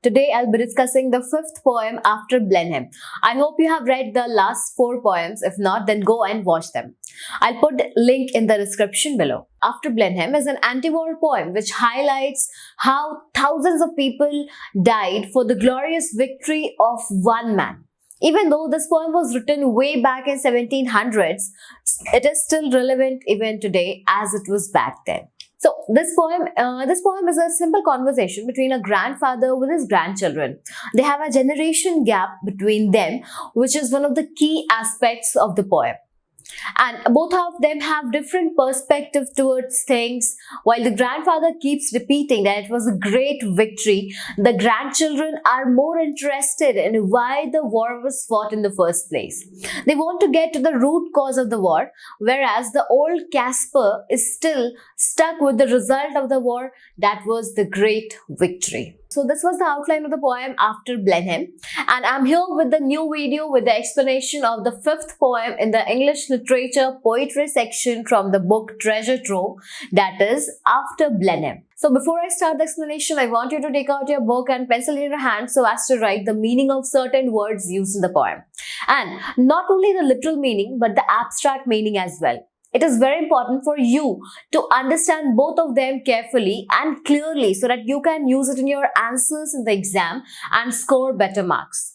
Today I'll be discussing the fifth poem After Blenheim. I hope you have read the last four poems. If not, then go and watch them. I'll put link in the description below. After Blenheim is an anti-war poem which highlights how thousands of people died for the glorious victory of one man. Even though this poem was written way back in 1700s, it is still relevant even today as it was back then. So this poem is a simple conversation between a grandfather with his grandchildren. They have a generation gap between them, which is one of the key aspects of the poem. And both of them have different perspective towards things. While the grandfather keeps repeating that it was a great victory, the grandchildren are more interested in why the war was fought in the first place. They want to get to the root cause of the war, whereas the old Kaspar is still stuck with the result of the war, that was the great victory. So this was the outline of the poem After Blenheim, and I'm here with the new video with the explanation of the fifth poem in the English literature poetry section from the book Treasure Trove, that is After Blenheim. So before I start the explanation, I want you to take out your book and pencil in your hand so as to write the meaning of certain words used in the poem. And not only the literal meaning but the abstract meaning as well. It is very important for you to understand both of them carefully and clearly so that you can use it in your answers in the exam and score better marks.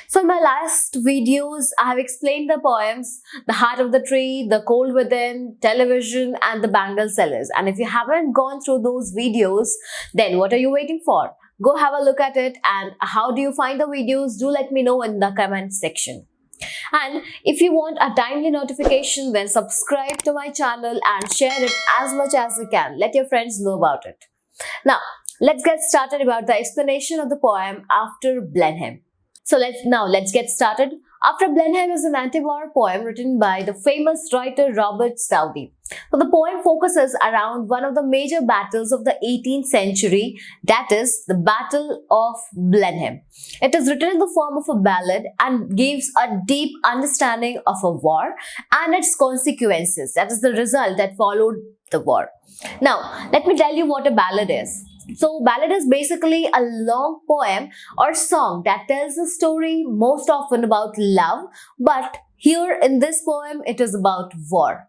So in my last videos, I have explained the poems, The Heart of the Tree, The Cold Within, Television and The Bangle Sellers. And if you haven't gone through those videos, then what are you waiting for? Go have a look at it, and how do you find the videos? Do let me know in the comment section. And if you want a timely notification, then subscribe to my channel and share it as much as you can. Let your friends know about it. Now, let's get started about the explanation of the poem After Blenheim. So let's get started. After Blenheim is an anti-war poem written by the famous writer Robert Southey. So the poem focuses around one of the major battles of the 18th century, that is the Battle of Blenheim. It is written in the form of a ballad and gives a deep understanding of a war and its consequences, that is the result that followed the war. Now, let me tell you what a ballad is. So, ballad is basically a long poem or song that tells a story most often about love, but here in this poem, it is about war.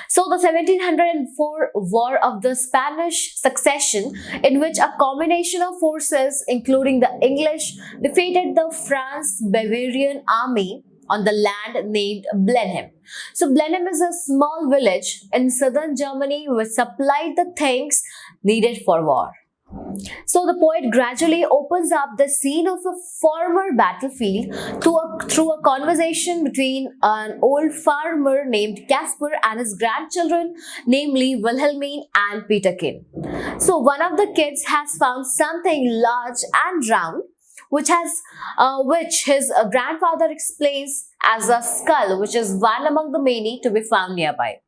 So, the 1704 War of the Spanish Succession, in which a combination of forces, including the English, defeated the France-Bavarian army on the land named Blenheim. So Blenheim is a small village in southern Germany which supplied the things needed for war. So the poet gradually opens up the scene of a former battlefield through a conversation between an old farmer named Kaspar and his grandchildren, namely Wilhelmine and Peterkin. So one of the kids has found something large and round, which his grandfather explains as a skull, which is one among the many to be found nearby.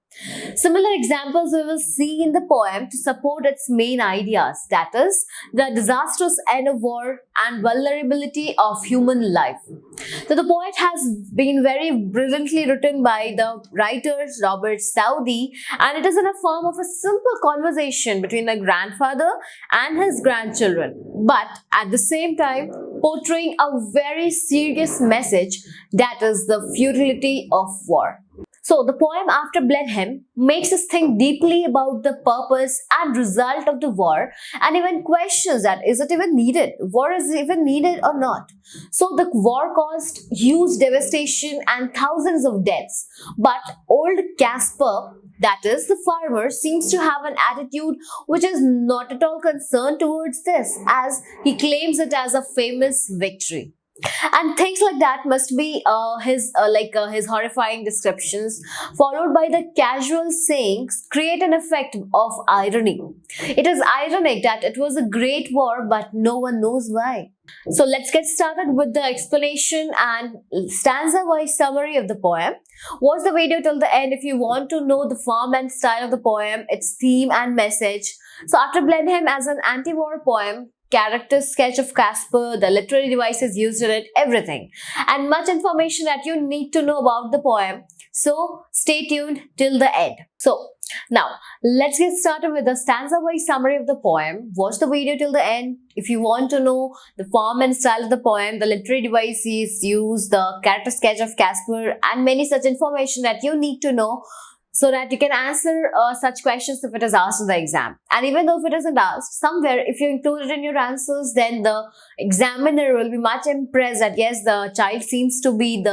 Similar examples we will see in the poem to support its main ideas, that is, the disastrous end of war and vulnerability of human life. So the poet has been very brilliantly written by the writer Robert Southey, and it is in a form of a simple conversation between a grandfather and his grandchildren, but at the same time portraying a very serious message, that is the futility of war. So the poem After Blenheim makes us think deeply about the purpose and result of the war, and even questions that is it even needed? War is even needed or not? So the war caused huge devastation and thousands of deaths. But old Kaspar, that is the farmer, seems to have an attitude which is not at all concerned towards this, as he claims it as a famous victory. And things like that must be his horrifying descriptions, followed by the casual sayings, create an effect of irony. It is ironic that it was a great war, but no one knows why. So let's get started with the explanation and stanza-wise summary of the poem. Watch the video till the end if you want to know the form and style of the poem, its theme and message. So After Blenheim as an anti-war poem, character sketch of Kaspar, the literary devices used in it, everything, and much information that you need to know about the poem So stay tuned till the end. So now let's get started with the stanza-wise summary of the poem. Watch the video till the end. If you want to know the form and style of the poem, the literary devices used, the character sketch of Kaspar, and many such information that you need to know, so that you can answer such questions if it is asked in the exam. And even though if it isn't asked, somewhere if you include it in your answers, then the examiner will be much impressed that yes, the child seems to be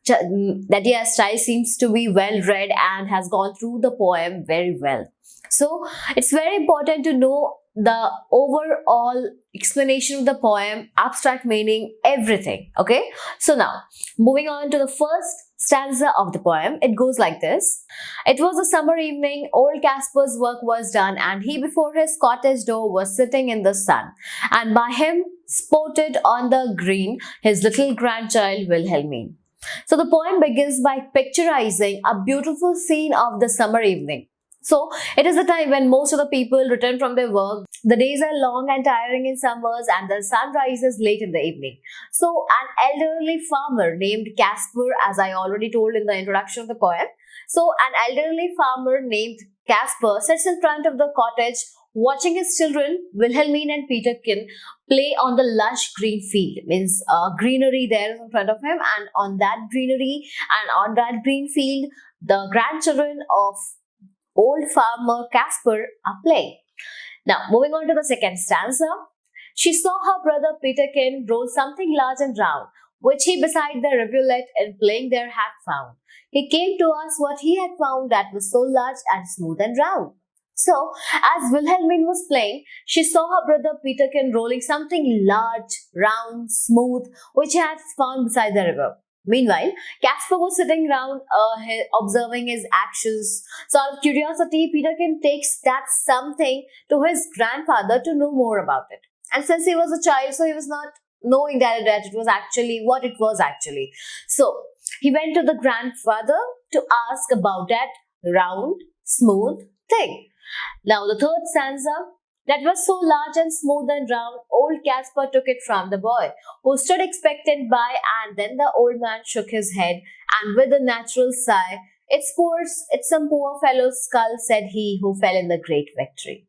child seems to be well read and has gone through the poem very well. So it's very important to know the overall explanation of the poem, abstract meaning, everything. Okay, so now moving on to the first stanza of the poem. It goes like this. It was a summer evening, old Kaspar's work was done, and he before his cottage door was sitting in the sun, and by him sported on the green his little grandchild Wilhelmine. So the poem begins by picturizing a beautiful scene of the summer evening. So it is the time when most of the people return from their work. The days are long and tiring in summers and the sun rises late in the evening. So an elderly farmer named Kaspar, as I already told in the introduction of the poem. So an elderly farmer named Kaspar sits in front of the cottage watching his children, Wilhelmine and Peterkin, play on the lush green field. Means greenery there is in front of him, and on that greenery and on that green field, the grandchildren of old farmer Kaspar are playing. Now, moving on to the second stanza. She saw her brother Peterkin roll something large and round, which he beside the rivulet in playing there had found. He came to ask what he had found that was so large and smooth and round. So, as Wilhelmine was playing, she saw her brother Peterkin rolling something large, round, smooth, which he had found beside the river. Meanwhile, Kaspar was sitting round observing his actions. So out of curiosity, Peterkin takes that something to his grandfather to know more about it. And since he was a child, so he was not knowing that it was actually what it was actually. So he went to the grandfather to ask about that round, smooth thing. Now the third stanza. That was so large and smooth and round, old Kaspar took it from the boy, who stood expectant by, and then the old man shook his head, and with a natural sigh, it's some poor fellow's skull, said he, who fell in the great victory.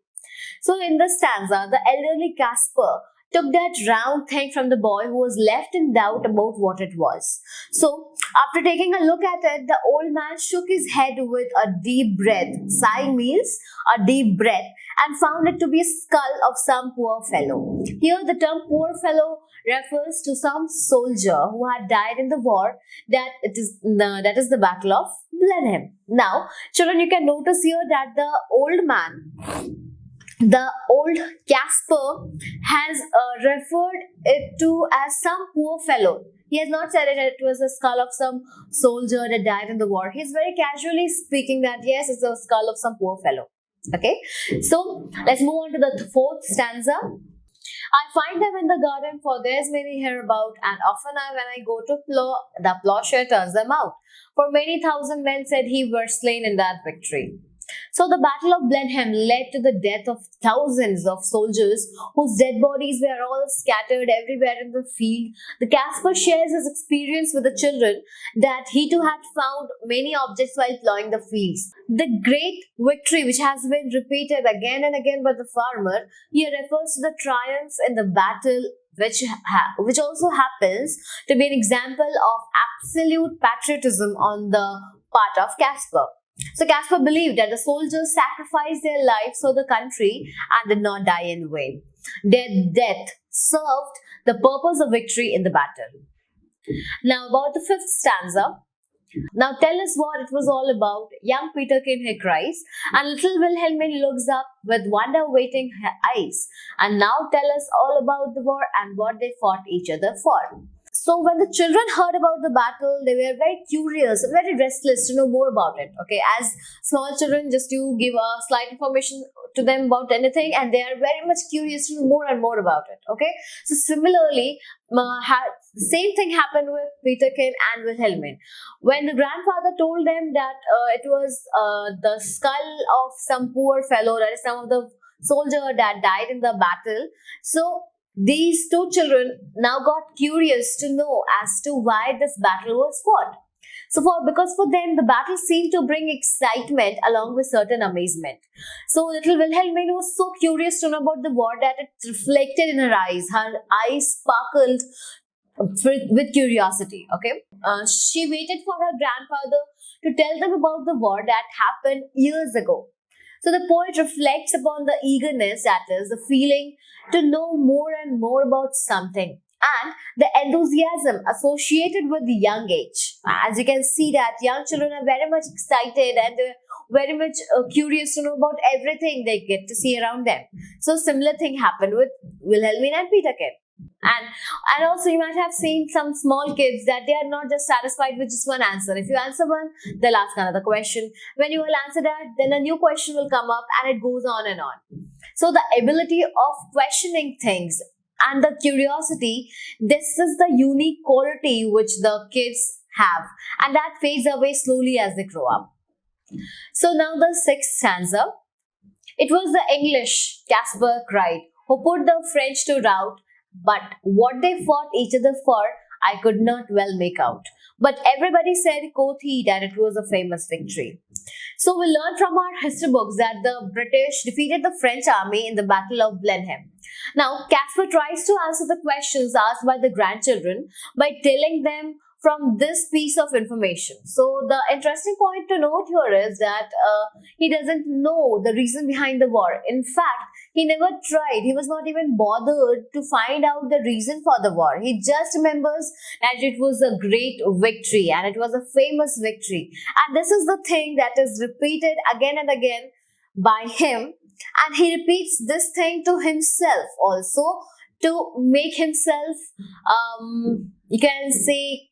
So in this stanza, the elderly Kaspar took that round thing from the boy who was left in doubt about what it was. So after taking a look at it, the old man shook his head with a deep breath. Sigh means a deep breath, and found it to be a skull of some poor fellow. Here the term poor fellow refers to some soldier who had died in the war, that is the Battle of Blenheim. Now, children, you can notice here that the old Kaspar has referred it to as some poor fellow. He has not said it was a skull of some soldier that died in the war. He's very casually speaking that yes, it's a skull of some poor fellow. Okay, so let's move on to the fourth stanza. I find them in the garden, for there's many hereabout, and often when I go to plough, the ploughshare turns them out. For many thousand men, said he, were slain in that victory. So the Battle of Blenheim led to the death of thousands of soldiers whose dead bodies were all scattered everywhere in the field. The Kaspar shares his experience with the children that he too had found many objects while plowing the fields. The great victory, which has been repeated again and again by the farmer, here refers to the triumphs in the battle, which also happens to be an example of absolute patriotism on the part of Kaspar. So Kaspar believed that the soldiers sacrificed their lives for the country and did not die in vain. Their death served the purpose of victory in the battle. Now about the fifth stanza. Now tell us what it was all about. Young Peterkin, he cries, and little Wilhelmine looks up with wonder-waiting eyes. And now tell us all about the war and what they fought each other for. So when the children heard about the battle, they were very curious, very restless to know more about it. Okay, as small children, just you give a slight information to them about anything, and they are very much curious to know more and more about it. Okay, so similarly, same thing happened with Peterkin and Wilhelmine. When the grandfather told them that it was the skull of some poor fellow, that is some of the soldier that died in the battle. So these two children now got curious to know as to why this battle was fought. Because for them the battle seemed to bring excitement along with certain amazement. So little Wilhelmine was so curious to know about the war that it reflected in her eyes. Her eyes sparkled with curiosity. Okay, she waited for her grandfather to tell them about the war that happened years ago. So the poet reflects upon the eagerness, that is, the feeling to know more and more about something, and the enthusiasm associated with the young age. As you can see that young children are very much excited and very much curious to know about everything they get to see around them. So similar thing happened with Wilhelmine and Peterkin. And also you might have seen some small kids that they are not just satisfied with just one answer. If you answer one, they'll ask another question. When you will answer that, then a new question will come up, and it goes on and on. So the ability of questioning things and the curiosity, this is the unique quality which the kids have, and that fades away slowly as they grow up. So now the sixth stanza. It was the English, Kaspar cried, who put the French to rout, but what they fought each other for, I could not well make out. But everybody said, quoth he, that it was a famous victory. So we learn from our history books that the British defeated the French army in the Battle of Blenheim. Now, Kaspar tries to answer the questions asked by the grandchildren by telling them from this piece of information. So the interesting point to note here is that he doesn't know the reason behind the war. In fact, he never tried. He was not even bothered to find out the reason for the war. He just remembers that it was a great victory and it was a famous victory. And this is the thing that is repeated again and again by him. And he repeats this thing to himself also to make himself, you can say,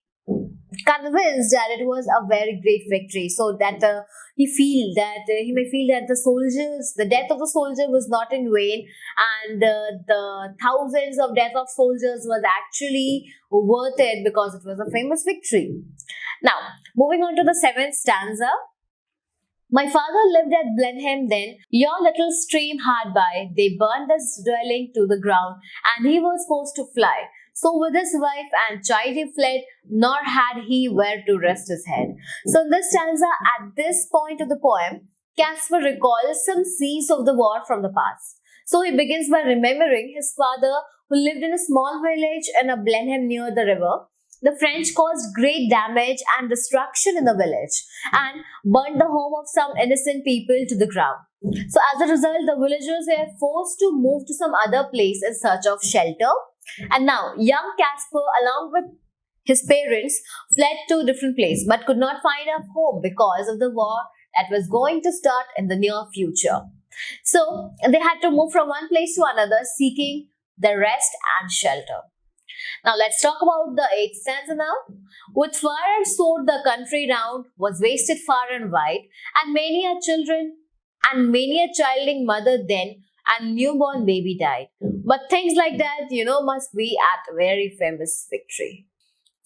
convinced that it was a very great victory, so that he may feel that the death of the soldier was not in vain, and the thousands of death of soldiers was actually worth it because it was a famous victory. Now, moving on to the seventh stanza. My father lived at Blenheim then, your little stream hard by. They burned his dwelling to the ground, and he was forced to fly. So with his wife and child he fled, nor had he where to rest his head. So in this stanza, at this point of the poem, Kaspar recalls some scenes of the war from the past. So he begins by remembering his father, who lived in a small village in a Blenheim near the river. The French caused great damage and destruction in the village and burnt the home of some innocent people to the ground. So as a result, the villagers were forced to move to some other place in search of shelter. And now, young Kaspar, along with his parents, fled to a different place but could not find a home because of the war that was going to start in the near future. So they had to move from one place to another, seeking the rest and shelter. Now let's talk about the eighth stanza now. With fire and sword the country round was wasted far and wide, and many a childing mother then and newborn baby died. But things like that, must be at a very famous victory.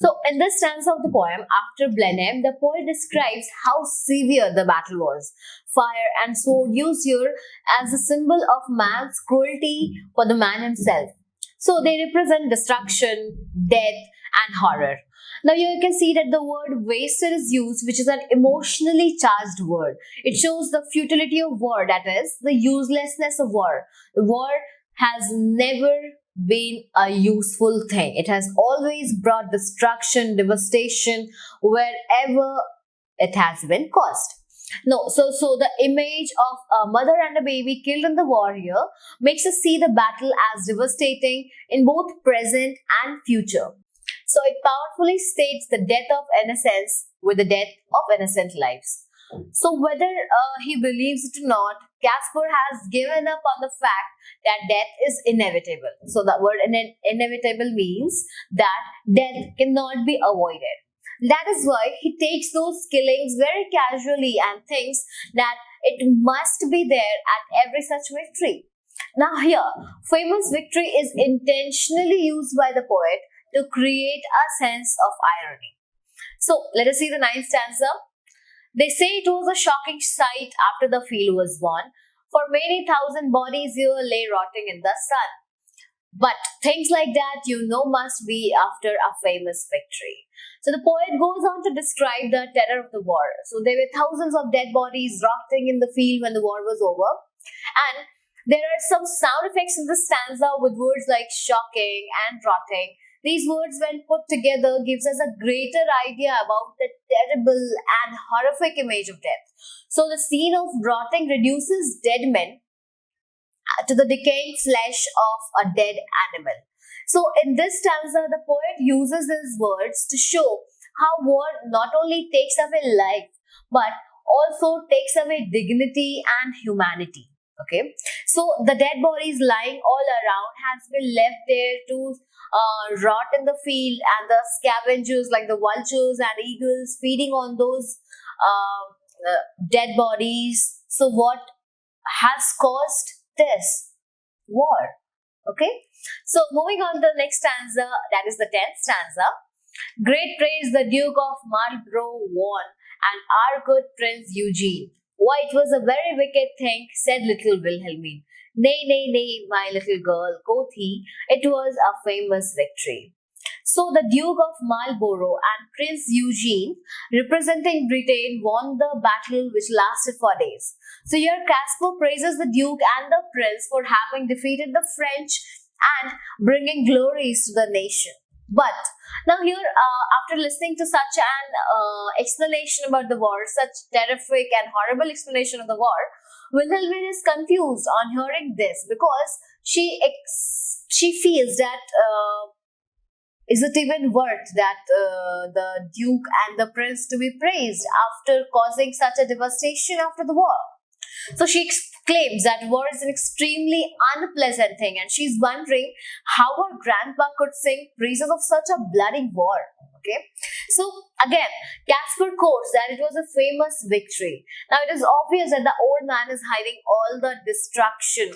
So in this stanza of the poem, After Blenheim, the poet describes how severe the battle was. Fire and sword used here as a symbol of man's cruelty for the man himself. So they represent destruction, death, and horror. Now here you can see that the word wasted is used, which is an emotionally charged word. It shows the futility of war, that is, the uselessness of war. The war has never been a useful thing. It has always brought destruction, devastation, wherever it has been caused. No, so the image of a mother and a baby killed in the war here makes us see the battle as devastating in both present and future. So it powerfully states the death of innocence with the death of innocent lives. So whether he believes it or not, Kaspar has given up on the fact that death is inevitable. So the word inevitable means that death cannot be avoided. That is why he takes those killings very casually and thinks that it must be there at every such victory. Now here, famous victory is intentionally used by the poet to create a sense of irony. So let us see the ninth stanza. They say it was a shocking sight after the field was won, for many thousand bodies here lay rotting in the sun. But things like that, must be after a famous victory. So the poet goes on to describe the terror of the war. So there were thousands of dead bodies rotting in the field when the war was over. And there are some sound effects in the stanza with words like shocking and rotting. These words, when put together, gives us a greater idea about the terrible and horrific image of death. So the scene of rotting reduces dead men to the decaying flesh of a dead animal. So in this stanza, the poet uses his words to show how war not only takes away life, but also takes away dignity and humanity. Okay, so the dead bodies lying all around has been left there to rot in the field, and the scavengers like the vultures and eagles feeding on those dead bodies. So what has caused this war? Okay, so moving on to the next stanza, that is the 10th stanza. Great praise the Duke of Marlborough won, and our good Prince Eugene. Why, it was a very wicked thing, said little Wilhelmine. Nay, nay, nay, my little girl, quoth he, it was a famous victory. So the Duke of Marlborough and Prince Eugene, representing Britain, won the battle which lasted for days. So here Caspar praises the Duke and the Prince for having defeated the French and bringing glories to the nation. But now here, after listening to such an explanation about the war, such terrific and horrible explanation of the war, Wilhelmine is confused on hearing this because she feels that is it even worth that the Duke and the Prince to be praised after causing such a devastation after the war? So she claims that war is an extremely unpleasant thing, and she's wondering how her grandpa could sing praises of such a bloody war. Okay, so again, Caspar quotes that it was a famous victory. Now it is obvious that the old man is hiding all the destruction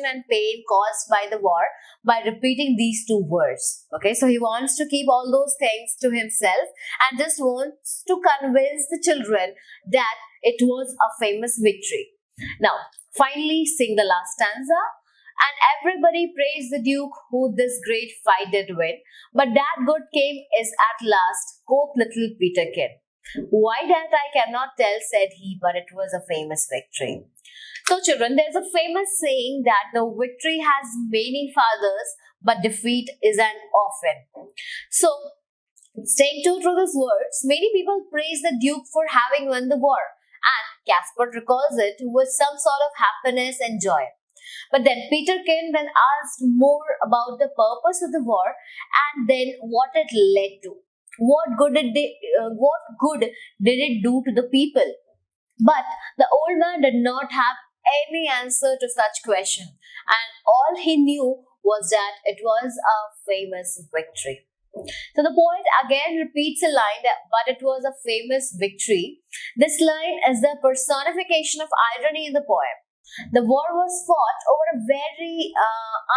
and pain caused by the war by repeating these two words. Okay, so he wants to keep all those things to himself and just wants to convince the children that it was a famous victory. Now, finally, sing the last stanza. And everybody praised the Duke who this great fight did win. But that good came is at last, quoth little Peterkin. Why that I cannot tell, said he, but it was a famous victory. So children, there's a famous saying that the victory has many fathers, but defeat is an orphan. So, staying true to these words, many people praise the Duke for having won the war, and Caspar recalls it with some sort of happiness and joy. But then Peterkin then asked more about the purpose of the war and then what it led to. What good did it do to the people? But the old man did not have any answer to such question, and all he knew was that it was a famous victory. So the poet again repeats a line that, but it was a famous victory. This line is the personification of irony in the poem. The war was fought over a very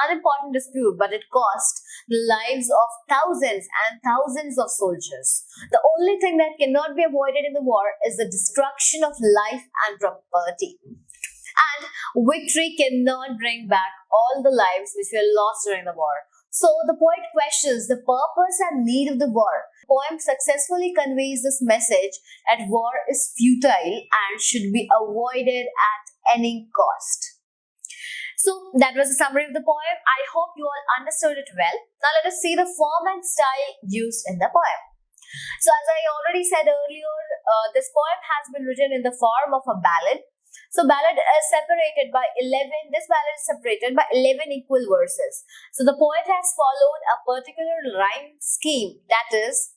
unimportant dispute, but it cost the lives of thousands and thousands of soldiers. The only thing that cannot be avoided in the war is the destruction of life and property. And victory cannot bring back all the lives which were lost during the war. So the poet questions the purpose and need of the war. The poem successfully conveys this message that war is futile and should be avoided at any cost. So that was a summary of the poem. I hope you all understood it well. Now let us see the form and style used in the poem. So as I already said earlier, this poem has been written in the form of a ballad. So ballad is separated by 11, this ballad is separated by 11 equal verses. So the poet has followed a particular rhyme scheme, that is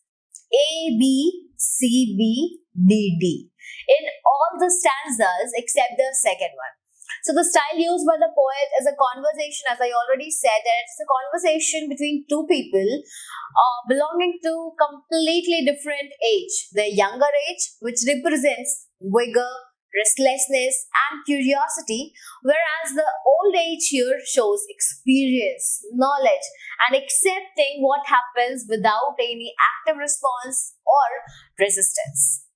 A, B, C, B, D, D in all the stanzas except the second one. So the style used by the poet is a conversation, as I already said, that it's a conversation between two people belonging to completely different age. The younger age, which represents vigor, restlessness and curiosity, whereas the old age here shows experience, knowledge and accepting what happens without any active response or resistance.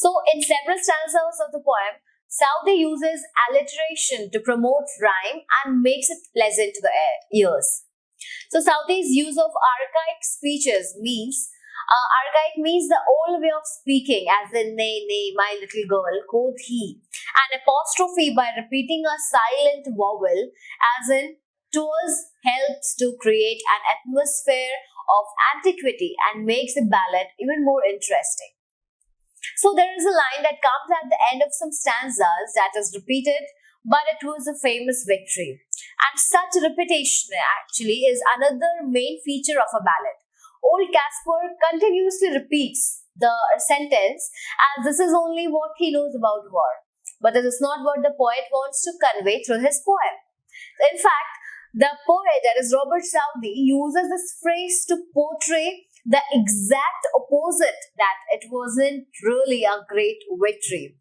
So in several stanzas of the poem, Southey uses alliteration to promote rhyme and makes it pleasant to the ears. So Southey's use of archaic speeches means archaic means the old way of speaking, as in nay, nay, my little girl, quoth he. An apostrophe by repeating a silent vowel, as in twas, helps to create an atmosphere of antiquity and makes the ballad even more interesting. So there is a line that comes at the end of some stanzas that is repeated, but it was a famous victory. And such repetition actually is another main feature of a ballad. Old Kaspar continuously repeats the sentence as this is only what he knows about war. But this is not what the poet wants to convey through his poem. In fact, the poet, that is Robert Southey, uses this phrase to portray the exact opposite, that it wasn't really a great victory.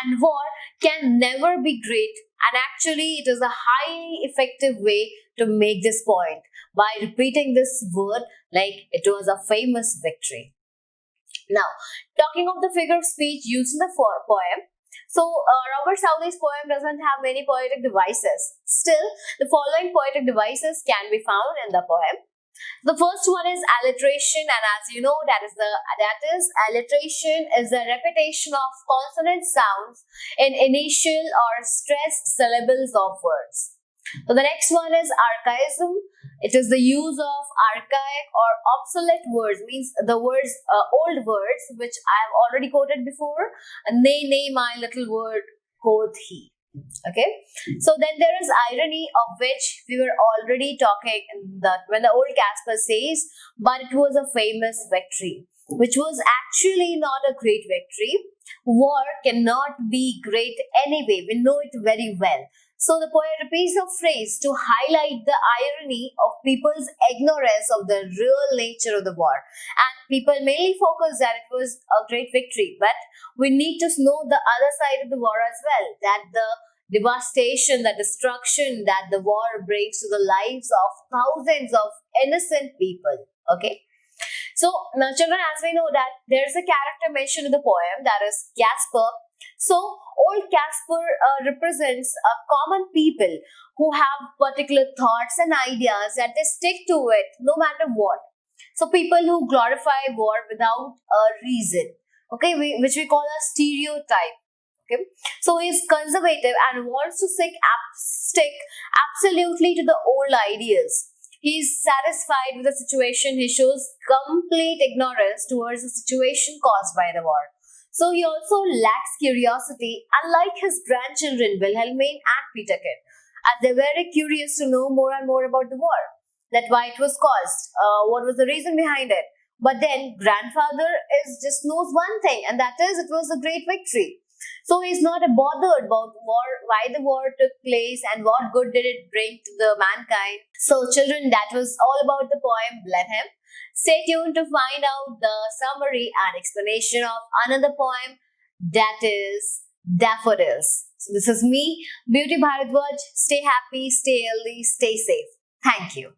And war can never be great, and actually it is a highly effective way to make this point by repeating this word like it was a famous victory. Now, talking of the figure of speech used in the poem, so Robert Southey's poem doesn't have many poetic devices. Still, the following poetic devices can be found in the poem. The first one is alliteration, and as you know, alliteration is the repetition of consonant sounds in initial or stressed syllables of words. So the next one is archaism. It is the use of archaic or obsolete words, means the words, old words, which I have already quoted before. Nay, nay, my little word, quoth he. Okay, so then there is irony, of which we were already talking when the old Kaspar says, but it was a famous victory, which was actually not a great victory. War cannot be great anyway, we know it very well. So the poet repeats the phrase to highlight the irony of people's ignorance of the real nature of the war. And people mainly focus that it was a great victory, but we need to know the other side of the war as well, that the devastation, the destruction that the war brings to the lives of thousands of innocent people. Okay. So now children, as we know that there is a character mentioned in the poem, that is Kaspar. So old Kaspar represents a common people who have particular thoughts and ideas that they stick to it no matter what. So people who glorify war without a reason, okay, which we call a stereotype. Okay, so he is conservative and wants to stick absolutely to the old ideas. He is satisfied with the situation. He shows complete ignorance towards the situation caused by the war. So he also lacks curiosity, unlike his grandchildren Wilhelmine and Peterkin, as they're very curious to know more and more about the war, that why it was caused, what was the reason behind it. But then grandfather just knows one thing, and that is it was a great victory. So he's not bothered about war, why the war took place and what good did it bring to the mankind. So children, that was all about the poem Blenheim. Stay tuned to find out the summary and explanation of another poem, that is Daffodils. So this is me, Beauty Bharadwaj. Stay happy, stay healthy, stay safe. Thank you.